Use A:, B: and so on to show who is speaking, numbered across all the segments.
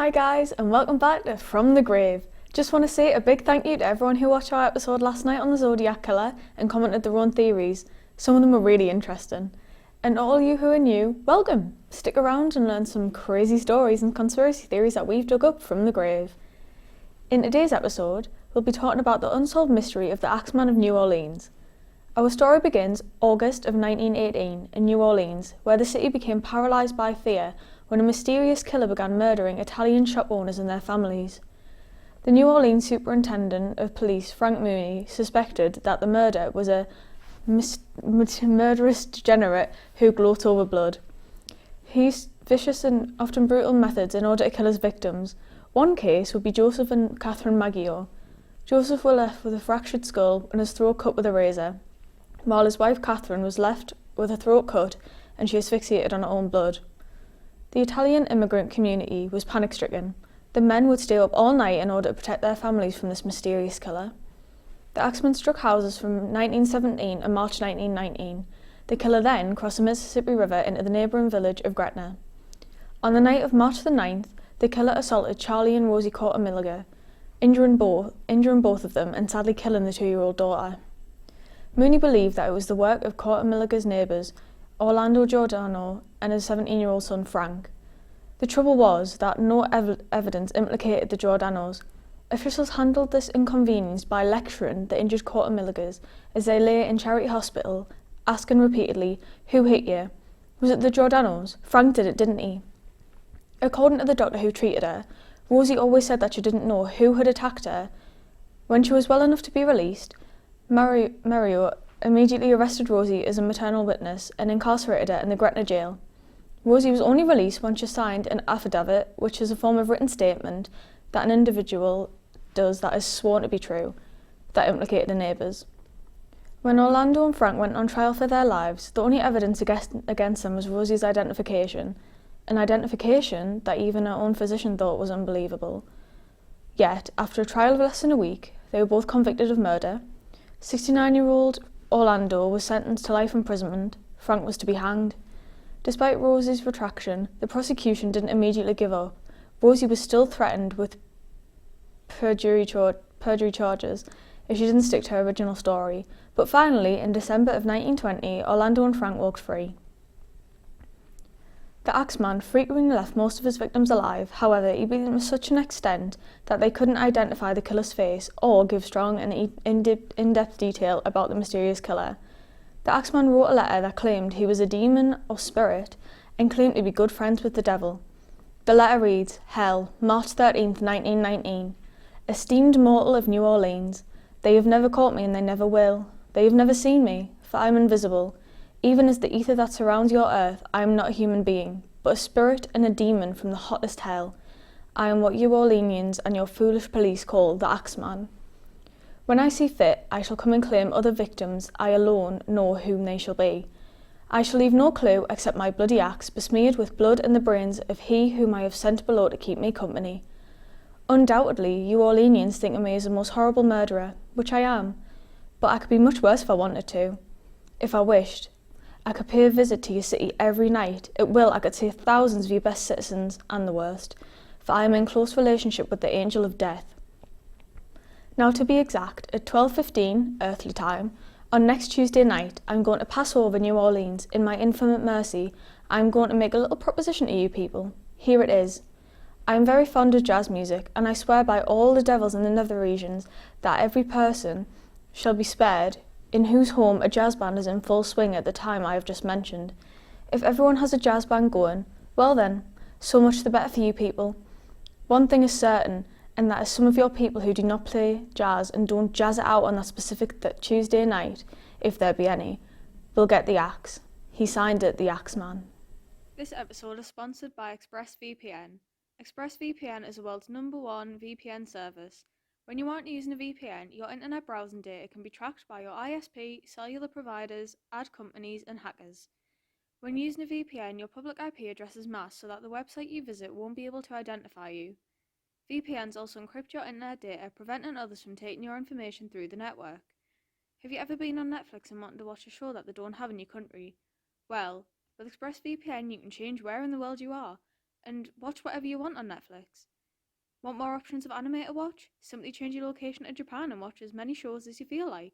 A: Hi guys, and welcome back to From the Grave. Just want to say a big thank you to everyone who watched our episode last night on the Zodiac Killer and commented their own theories. Some of them were really interesting. And all you who are new, welcome! Stick around and learn some crazy stories and conspiracy theories that we've dug up from the grave. In today's episode, we'll be talking about the unsolved mystery of the Axeman of New Orleans. Our story begins August of 1918 in New Orleans, where the city became paralysed by fear when a mysterious killer began murdering Italian shop owners and their families. The New Orleans Superintendent of Police, Frank Mooney, suspected that the murder was a murderous degenerate who gloats over blood. He used vicious and often brutal methods in order to kill his victims. One case would be Joseph and Catherine Maggio. Joseph was left with a fractured skull and his throat cut with a razor, while his wife Catherine was left with her throat cut and she asphyxiated on her own blood. The Italian immigrant community was panic-stricken. The men would stay up all night in order to protect their families from this mysterious killer. The Axeman struck houses from 1917 and March 1919. The killer then crossed the Mississippi River into the neighbouring village of Gretna. On the night of March the 9th, the killer assaulted Charlie and Rosie Cotter-Milliger, injuring both of them and sadly killing the 2-year-old daughter. Mooney believed that it was the work of Cotter-Milliger's neighbours, Orlando Giordano and his 17-year-old son Frank. The trouble was that no evidence implicated the Giordanos. Officials handled this inconvenience by lecturing the injured Cotter-Milligers as they lay in Charity Hospital, asking repeatedly, "Who hit you? Was it the Giordanos? Frank did it, didn't he?" According to the doctor who treated her, Rosie always said that she didn't know who had attacked her. When she was well enough to be released, Mario immediately arrested Rosie as a maternal witness and incarcerated her in the Gretna jail. Rosie was only released when she signed an affidavit, which is a form of written statement that an individual does that is sworn to be true, that implicated the neighbours. When Orlando and Frank went on trial for their lives, the only evidence against them was Rosie's identification, an identification that even her own physician thought was unbelievable. Yet, after a trial of less than a week, they were both convicted of murder. 69-year-old Orlando was sentenced to life imprisonment. Frank was to be hanged. Despite Rosie's retraction, the prosecution didn't immediately give up. Rosie was still threatened with perjury charges if she didn't stick to her original story, but finally, in December of 1920, Orlando and Frank walked free. The Axeman frequently left most of his victims alive. However, he beat them to such an extent that they couldn't identify the killer's face or give strong and in-depth detail about the mysterious killer. The Axeman wrote a letter that claimed he was a demon or spirit and claimed to be good friends with the devil. The letter reads, "Hell, March 13th, 1919. Esteemed mortal of New Orleans, they have never caught me and they never will. They have never seen me, for I am invisible. Even as the ether that surrounds your earth, I am not a human being, but a spirit and a demon from the hottest hell. I am what you Orleanians and your foolish police call the Axeman. When I see fit, I shall come and claim other victims. I alone know whom they shall be. I shall leave no clue except my bloody axe, besmeared with blood and the brains of he whom I have sent below to keep me company. Undoubtedly, you Orleanians think of me as a most horrible murderer, which I am, but I could be much worse if I wanted to. If I wished, I could pay a visit to your city every night. At will, I could save thousands of your best citizens, and the worst, for I am in close relationship with the angel of death. Now to be exact, at 12:15 earthly time, on next Tuesday night, I'm going to pass over New Orleans. In my infinite mercy, I'm going to make a little proposition to you people. Here it is. I am very fond of jazz music, and I swear by all the devils in the nether regions that every person shall be spared in whose home a jazz band is in full swing at the time I have just mentioned. If everyone has a jazz band going, well then, so much the better for you people. One thing is certain, and that is some of your people who do not play jazz and don't jazz it out on that specific Tuesday night, if there be any, will get the axe." He signed it, the Axeman. This episode is sponsored by ExpressVPN. ExpressVPN is the world's #1 VPN service. When you aren't using a VPN, your internet browsing data can be tracked by your ISP, cellular providers, ad companies, and hackers. When using a VPN, your public IP address is masked so that the website you visit won't be able to identify you. VPNs also encrypt your internet data, preventing others from taking your information through the network. Have you ever been on Netflix and wanted to watch a show that they don't have in your country? Well, with ExpressVPN you can change where in the world you are and watch whatever you want on Netflix. Want more options of anime to watch? Simply change your location to Japan and watch as many shows as you feel like.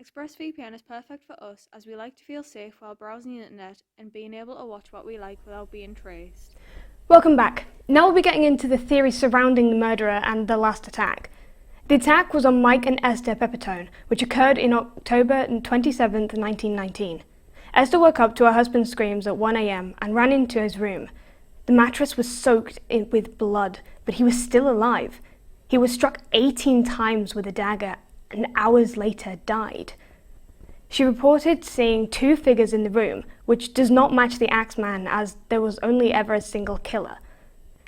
A: ExpressVPN is perfect for us as we like to feel safe while browsing the internet and being able to watch what we like without being traced.
B: Welcome back. Now we'll be getting into the theories surrounding the murderer and the last attack. The attack was on Mike and Esther Pepitone, which occurred in October 27, 1919. Esther woke up to her husband's screams at 1 a.m. and ran into his room. The mattress was soaked with blood, but he was still alive. He was struck 18 times with a dagger and hours later died. She reported seeing two figures in the room, which does not match the Axeman as there was only ever a single killer.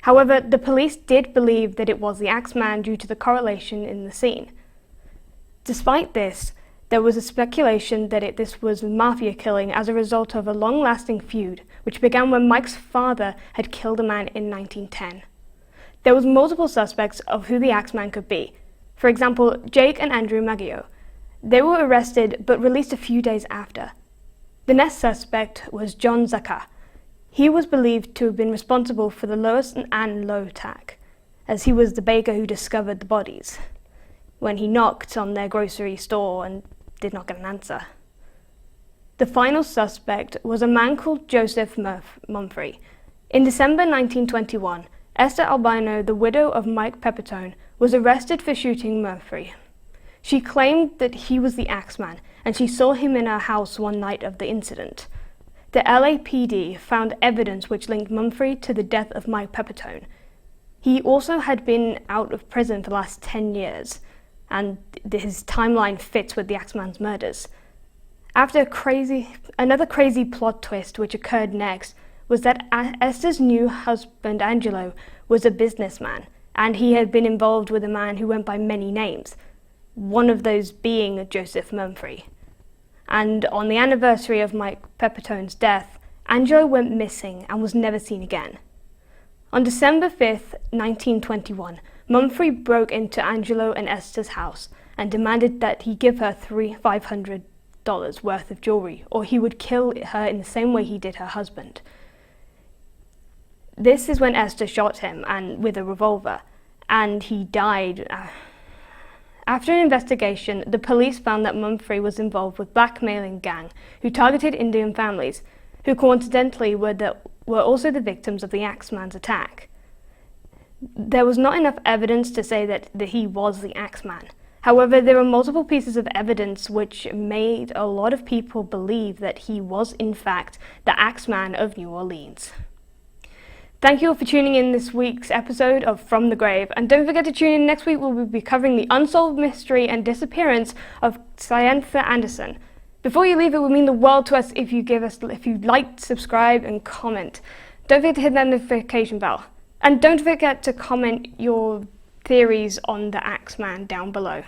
B: However, the police did believe that it was the Axeman due to the correlation in the scene. Despite this, there was a speculation that this was a mafia killing as a result of a long-lasting feud, which began when Mike's father had killed a man in 1910. There was multiple suspects of who the Axeman could be. For example, Jake and Andrew Maggio. They were arrested but released a few days after. The next suspect was John Zaka. He was believed to have been responsible for the Lois and Lowe attack, as he was the baker who discovered the bodies when he knocked on their grocery store and did not get an answer. The final suspect was a man called Joseph Mumphrey. In December 1921, Esther Albino, the widow of Mike Pepitone, was arrested for shooting Mumphrey. She claimed that he was the Axeman, and she saw him in her house one night of the incident. The LAPD found evidence which linked Mumphrey to the death of Mike Pepitone. He also had been out of prison for the last 10 years, and his timeline fits with the Axeman's murders. Another crazy plot twist which occurred next was that Esther's new husband Angelo was a businessman, and he had been involved with a man who went by many names, one of those being Joseph Mumphrey. And on the anniversary of Mike Pepitone's death, Angelo went missing and was never seen again. On December 5th, 1921, Mumphrey broke into Angelo and Esther's house and demanded that he give her $500 worth of jewelry, or he would kill her in the same way he did her husband. This is when Esther shot him with a revolver, and he died. After an investigation, the police found that Mumphrey was involved with a blackmailing gang who targeted Indian families, who coincidentally were also the victims of the Axeman's attack. There was not enough evidence to say that he was the Axeman. However, there were multiple pieces of evidence which made a lot of people believe that he was in fact the Axeman of New Orleans. Thank you all for tuning in this week's episode of From the Grave, and don't forget to tune in next week. We'll be covering the unsolved mystery and disappearance of Cynthia Anderson. Before you leave, it would mean the world to us if you like, subscribe and comment. Don't forget to hit that notification bell. And don't forget to comment your theories on the Axeman down below.